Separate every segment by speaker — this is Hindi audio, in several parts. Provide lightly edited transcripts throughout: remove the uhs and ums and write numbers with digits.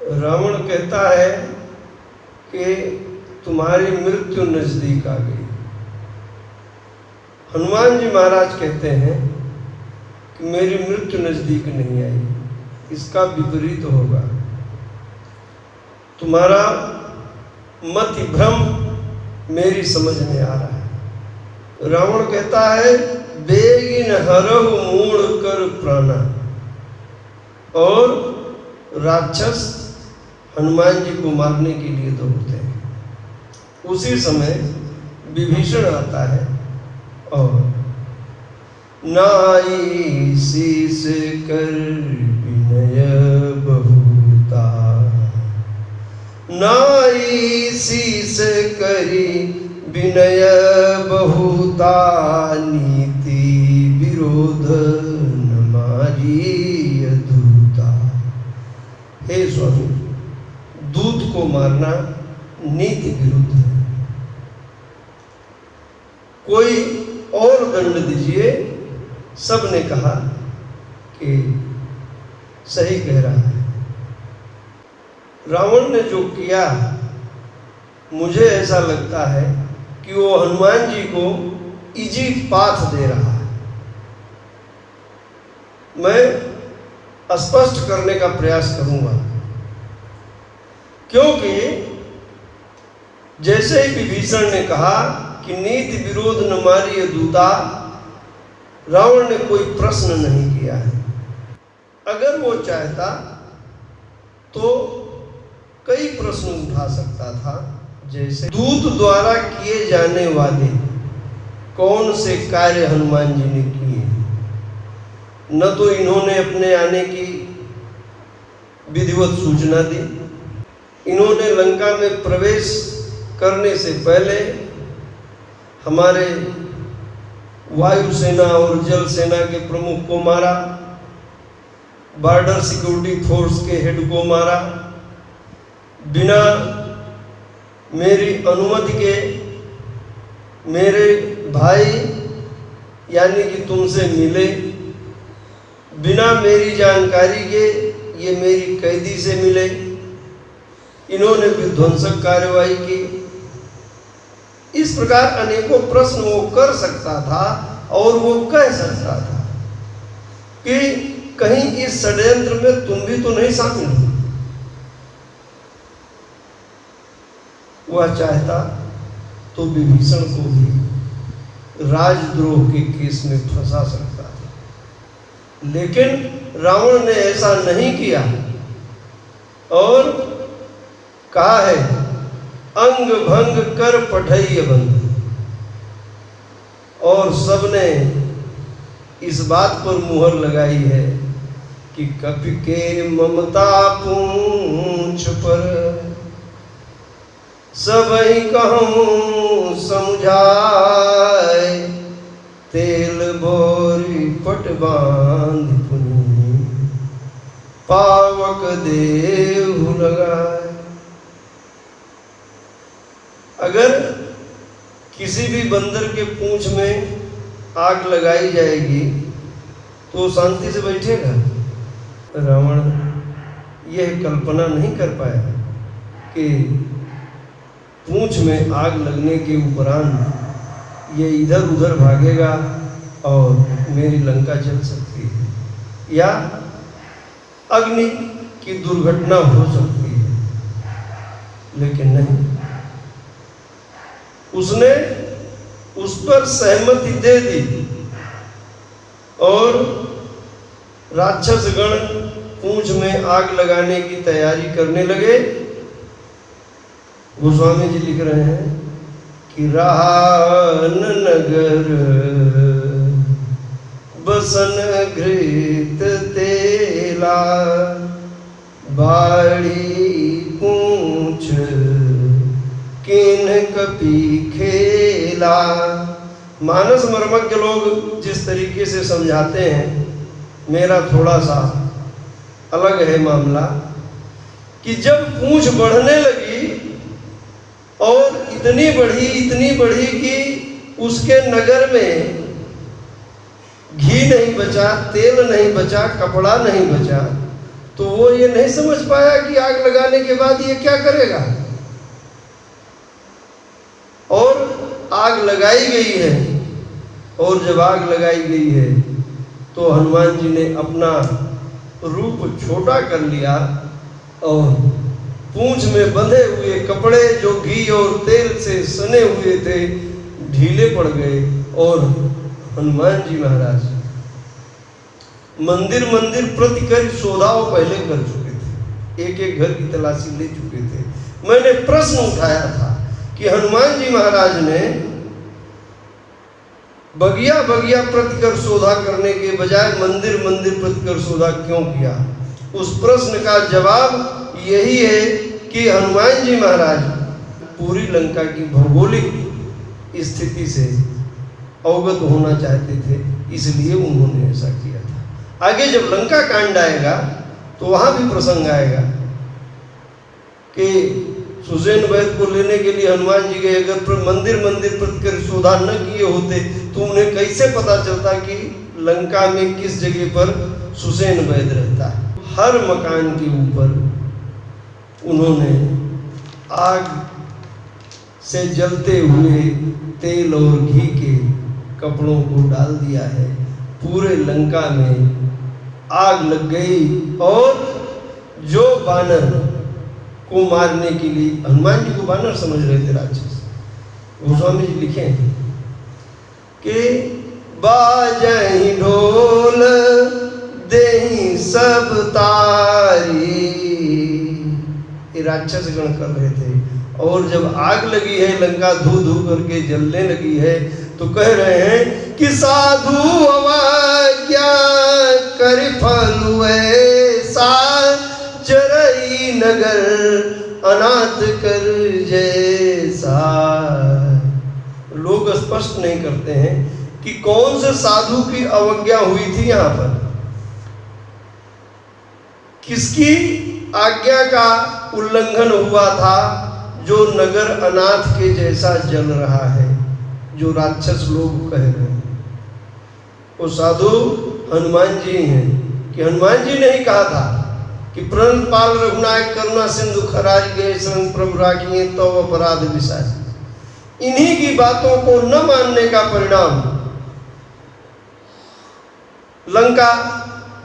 Speaker 1: रावण कहता है कि तुम्हारी मृत्यु नजदीक आ गई। हनुमान जी महाराज कहते हैं कि मेरी मृत्यु नजदीक नहीं आई, इसका विपरीत होगा। तुम्हारा मति भ्रम मेरी समझ में आ रहा है। रावण कहता है बेगिन हरहु मूढ़ कर प्राणा, और राक्षस हनुमान जी को मारने के लिए दौड़ते हैं। उसी समय विभीषण आता है और नाई शीस कर विनय बहुता, नाई शीस करी विनय बहुता, नीति विरोध न मारी दूता। हे स्वामी, दूत को मारना नीति विरुद्ध है, कोई और दंड दीजिए। सबने कहा कि सही कह रहा है। रावण ने जो किया, मुझे ऐसा लगता है कि वो हनुमान जी को इजी पाथ दे रहा है। मैं स्पष्ट करने का प्रयास करूंगा, क्योंकि जैसे ही विभीषण ने कहा कि नीति विरोध न मारिय दूता, रावण ने कोई प्रश्न नहीं किया है। अगर वो चाहता तो कई प्रश्न उठा सकता था, जैसे दूत द्वारा किए जाने वाले कौन से कार्य हनुमान जी ने किए। न तो इन्होंने अपने आने की विधिवत सूचना दी, इन्होंने लंका में प्रवेश करने से पहले हमारे वायुसेना और जल सेना के प्रमुख को मारा, बॉर्डर सिक्योरिटी फोर्स के हेड को मारा, बिना मेरी अनुमति के मेरे भाई यानी कि तुमसे मिले, बिना मेरी जानकारी के ये मेरी कैदी से मिले। इन्होंने विध्वंसक कार्रवाई की। इस प्रकार अनेकों प्रश्न वो कर सकता था और वो कह सकता था कि कहीं इस षड्यंत्र में तुम भी तो नहीं शामिल हो। वह चाहता तो विभीषण को भी राजद्रोह के केस में फंसा सकता था, लेकिन रावण ने ऐसा नहीं किया और कहा है अंग भंग कर पठैय बंद। और सबने इस बात पर मुहर लगाई है कि कपि के ममता पूंछ पर, सबहि कहूँ समझाए, तेल बोरी पट बांध पुनि, पावक देहु लगाए। अगर किसी भी बंदर के पूंछ में आग लगाई जाएगी तो शांति से बैठेगा। रावण यह कल्पना नहीं कर पाया कि पूंछ में आग लगने के उपरांत ये इधर उधर भागेगा और मेरी लंका जल सकती है या अग्नि की दुर्घटना हो सकती है, लेकिन नहीं, उसने उस पर सहमति दे दी और राक्षस गण पूंछ में आग लगाने की तैयारी करने लगे। गोस्वामी जी लिख रहे हैं कि रान नगर बसन घृत तेला, बाड़ी पूंछ किन कपि खेला। मानस मर्मज्ञ लोग जिस तरीके से समझाते हैं, मेरा थोड़ा सा अलग है मामला, कि जब पूंछ बढ़ने लगी और इतनी बढ़ी कि उसके नगर में घी नहीं बचा, तेल नहीं बचा, कपड़ा नहीं बचा, तो वो ये नहीं समझ पाया कि आग लगाने के बाद ये क्या करेगा। और आग लगाई गई है, और जब आग लगाई गई है तो हनुमान जी ने अपना रूप छोटा कर लिया और पूंछ में बंधे हुए कपड़े जो घी और तेल से सने हुए थे ढीले पड़ गए, और हनुमान जी महाराज मंदिर मंदिर प्रति कर शोधाओं पहले कर चुके थे, एक एक घर की तलाशी ले चुके थे। मैंने प्रश्न उठाया था कि हनुमान जी महाराज ने बगिया बगिया प्रतिकर शोधा करने के बजाय मंदिर मंदिर प्रतिकर शोधा क्यों किया। उस प्रश्न का जवाब यही है कि हनुमान जी महाराज पूरी लंका की भौगोलिक स्थिति से अवगत होना चाहते थे, इसलिए उन्होंने ऐसा किया था। आगे जब लंका कांड आएगा तो वहां भी प्रसंग आएगा कि सुसैन वैद को लेने के लिए हनुमान जी गए, अगर मंदिर मंदिर प्रतिकर शोधा न किए होते तो उन्हें कैसे पता चलता कि लंका में किस जगह पर सुसैन वैद रहता है। हर मकान के ऊपर उन्होंने आग से जलते हुए तेल और घी के कपड़ों को डाल दिया है। पूरे लंका में आग लग गई, और जो बानर को मारने के लिए, हनुमान जी को बानर समझ रहे थे राक्षस, गोस्वामी जी लिखे हैं कि बाजहि ढोल देहि सब तारी, ये राक्षस गण कर रहे थे। और जब आग लगी है, लंका धू धू करके जलने लगी है, तो कह रहे हैं कि साधु अवज्ञा कर फल ऐसा, चरई नगर अनाथ कर जैसा। लोग स्पष्ट नहीं करते हैं कि कौन से साधु की अवज्ञा हुई थी यहाँ पर, किसकी आज्ञा का उल्लंघन हुआ था जो नगर अनाथ के जैसा जल रहा है, जो राक्षस लोग कह रहे हैं। वो साधु हनुमान जी हैं कि हनुमान जी ने ही कहा था कि प्रण पाल रघुनायक करुणा सिंधु खराज गए संग प्रभु राखिए तो अपराध विशाच। इन्हीं की बातों को न मानने का परिणाम लंका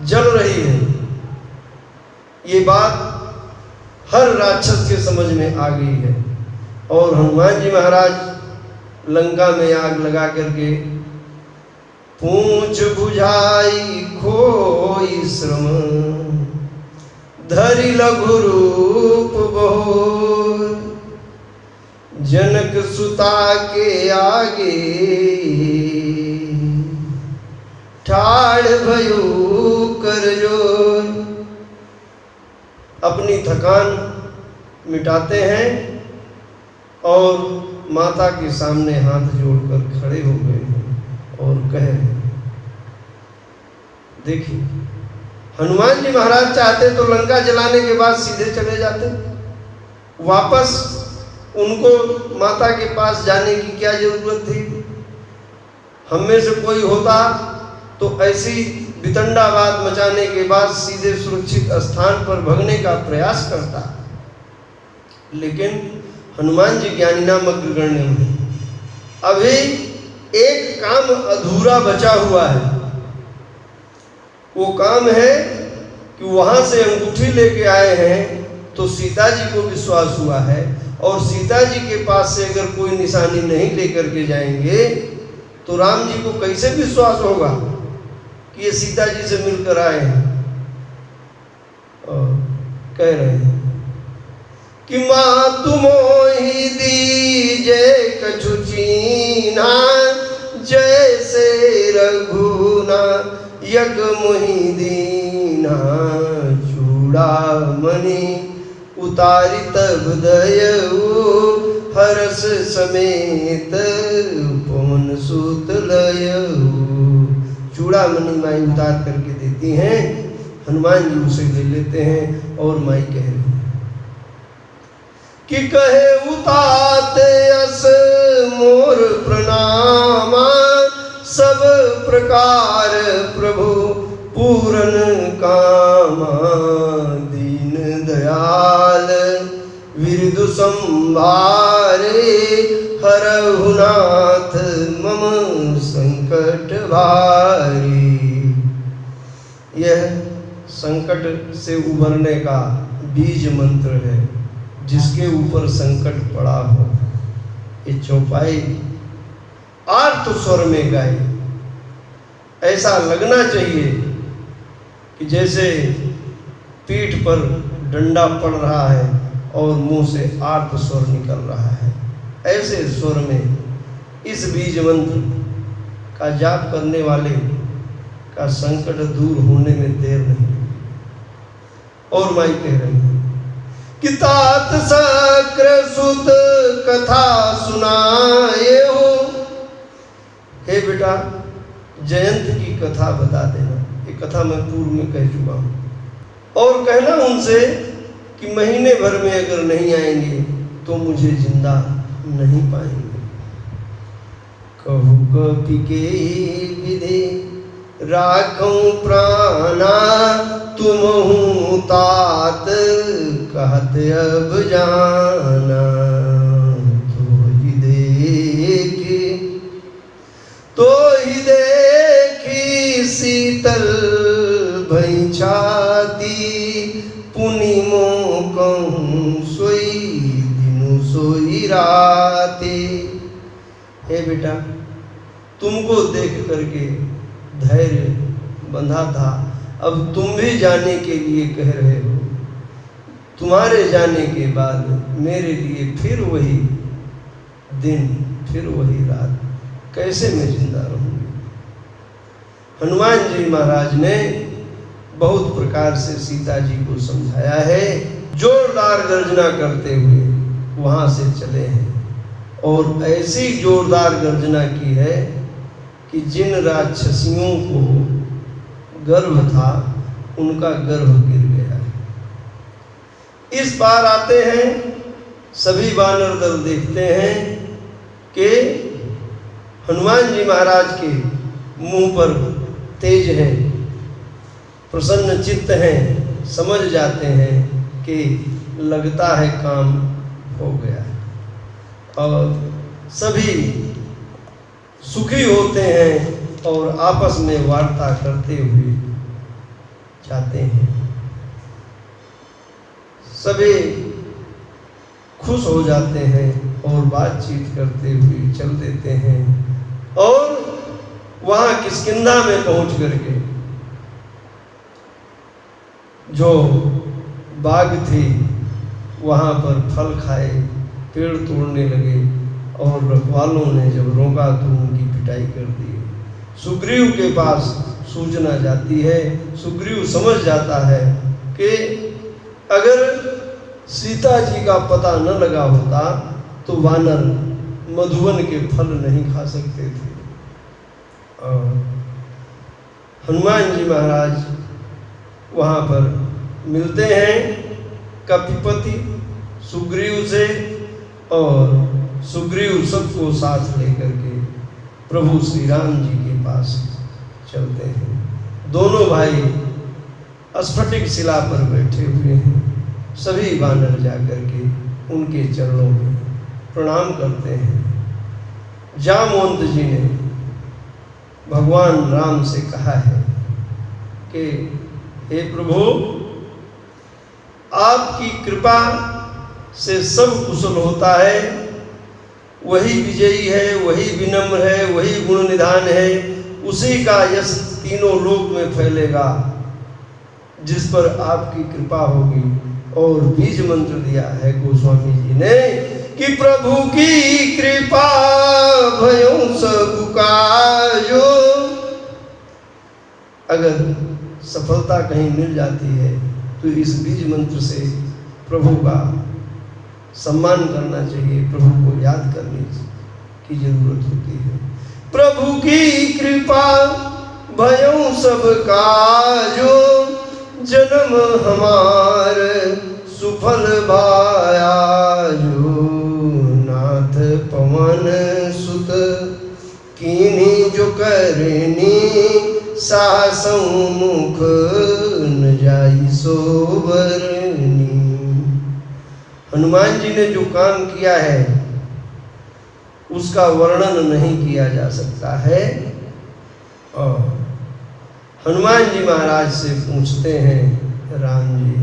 Speaker 1: जल रही है। ये बात हर राक्षस के समझ में आ गई है, और हनुमान जी महाराज लंका में आग लगा करके पूंछ बुझाई खोई श्रम, धरि लघु रूप बहु, जनक सुता के आगे ठाड़ भयो कर जोर। अपनी थकान मिटाते हैं और माता के सामने हाथ जोड़कर खड़े हो गए हैं और कह रहे हैं। देखिए, हनुमान जी महाराज चाहते तो लंका जलाने के बाद सीधे चले जाते, वापस उनको माता के पास जाने की क्या जरूरत थी। हम में से कोई होता तो ऐसी वितंडावाद मचाने के बाद सीधे सुरक्षित स्थान पर भगने का प्रयास करता, लेकिन हनुमान जी ज्ञानी नाम अग्रगण्य में अभी एक काम अधूरा बचा हुआ है। वो काम है कि वहां से अंगूठी लेके आए हैं तो सीता जी को विश्वास हुआ है, और सीता जी के पास से अगर कोई निशानी नहीं लेकर के जाएंगे तो राम जी को कैसे विश्वास होगा कि ये सीता जी से मिलकर आए हैं। और कह रहे हैं कि माँ तुमोहि दीजे कछु चीना, जैसे रघुना यक मोहि दीना, चूड़ामणि उतारी तब दयऊ, हरस समेत पवन सुत लयऊ। चूड़ामणि माई उतार करके देती हैं, हनुमान जी उसे ले लेते हैं और माई कह रही है कि कहे उताते अस मोर प्रणामा, सब प्रकार प्रभु पूरन कामा दीन दयाल विरदु संभारे हरहु नाथ मम संकट भारी। यह संकट से उबरने का बीज मंत्र है। जिसके ऊपर संकट पड़ा हो ये चौपाई आर्त स्वर में गाए। ऐसा लगना चाहिए कि जैसे पीठ पर डंडा पड़ रहा है और मुंह से आर्त स्वर निकल रहा है। ऐसे स्वर में इस बीज मंत्र का जाप करने वाले का संकट दूर होने में देर नहीं। और माई कह रही है कि तात सक्र सुत कथा सुनाए हो। हे बेटा जयंत की कथा बता देना। ये कथा मैं पूर्व में कह चुका हूं। और कहना उनसे कि महीने भर में अगर नहीं आएंगे तो मुझे जिंदा नहीं पाएंगे। कहू कपि के विधि राखूं प्राणा तुमहु तात कहत अब जाना। तो ही देखी शीतल भई छाती पुनि मो कहूं सोई दिनु सोई राती। हे बेटा तुमको देख करके धैर्य बंधा था, अब तुम भी जाने के लिए कह रहे हो। तुम्हारे जाने के बाद मेरे लिए फिर वही दिन फिर वही रात, कैसे मैं जिंदा रहूंगी। हनुमान जी महाराज ने बहुत प्रकार से सीता जी को समझाया है। जोरदार गर्जना करते हुए वहां से चले हैं और ऐसी जोरदार गर्जना की है कि जिन राक्षसियों को गर्भ था उनका गर्भ गिर गया। इस बार आते हैं, सभी वानर दल देखते हैं कि हनुमान जी महाराज के मुंह पर तेज है, प्रसन्न चित्त हैं, समझ जाते हैं कि लगता है काम हो गया और सभी सुखी होते हैं और आपस में वार्ता करते हुए जाते हैं। सभी खुश हो जाते हैं और बातचीत करते हुए चल देते हैं। और वहां किष्किंधा में पहुंच करके जो बाग थे वहां पर फल खाए, पेड़ तोड़ने लगे और रखवालों ने जब रोका तो उनकी पिटाई कर दी। सुग्रीव के पास सूचना जाती है। सुग्रीव समझ जाता है कि अगर सीता जी का पता न लगा होता तो वानर मधुवन के फल नहीं खा सकते थे। और हनुमान जी महाराज वहाँ पर मिलते हैं कपिपति सुग्रीव से और सुग्रीव सबको साथ लेकर के प्रभु श्री राम जी के पास चलते हैं। दोनों भाई स्फटिक शिला पर बैठे हुए हैं। सभी वानर जाकर के उनके चरणों में प्रणाम करते हैं। जामवंत जी ने भगवान राम से कहा है कि हे प्रभु आपकी कृपा से सब कुशल होता है। वही विजयी है, वही विनम्र है, वही गुण निधान है। उसी का यश तीनों लोक में फैलेगा जिस पर आपकी कृपा होगी। और बीज मंत्र दिया है गोस्वामी जी ने कि प्रभु की कृपा भयों सब काजो। अगर सफलता कहीं मिल जाती है तो इस बीज मंत्र से प्रभु का सम्मान करना चाहिए, प्रभु को याद करने की जरूरत होती है। प्रभु की कृपा भयों सब काजो जन्म हमार सुफल भायाजो। नाथ पवन सुत कीनी जो करनी साहसों मुख न जाई सोबरनी। हनुमान जी ने जो काम किया है उसका वर्णन नहीं किया जा सकता है। और हनुमान जी महाराज से पूछते हैं राम जी,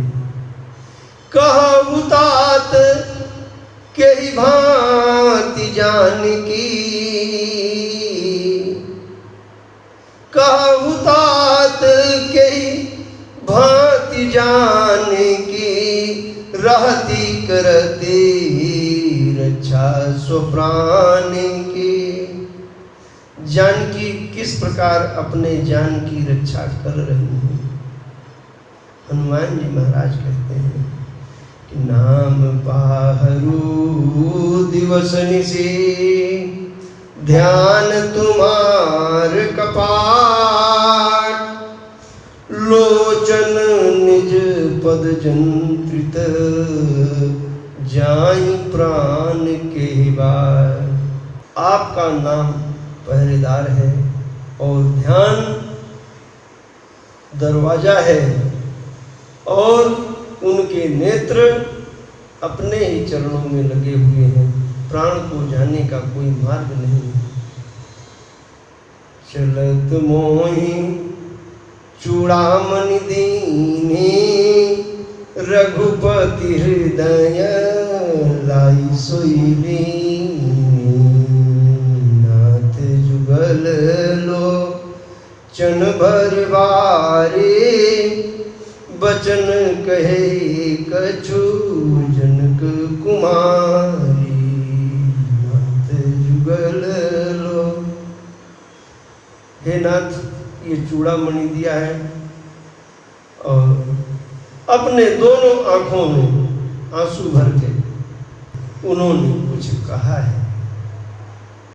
Speaker 1: कहु तात के ही भांति जान की, कहु तात के ही भांति जान की, रहती करती रक्षा स्वप्राण की। जानकी किस प्रकार अपने जान की रक्षा कर रही है। हनुमान जी महाराज कहते हैं कि नाम पाहरू दिवस निशि, ध्यान तुम्हार कपाट, लोचन निज पद जंत्रित, जाई प्राण के बार। आपका नाम पहरेदार है और ध्यान दरवाजा है, और उनके नेत्र अपने ही चरणों में लगे हुए हैं। प्राण को जाने का कोई मार्ग नहीं। चलत मोहि चूड़ामणि दीनी, रघुपति हृदय लाई सोई लीनी। नाथ जुगल लोचन भर बारे, बचन कहे कछु जनक कुमारी। नाथ जुगल लो, हे नाथ ये चूड़ामणि दिया है और अपने दोनों आंखों में आंसू भर के उन्होंने कुछ कहा है।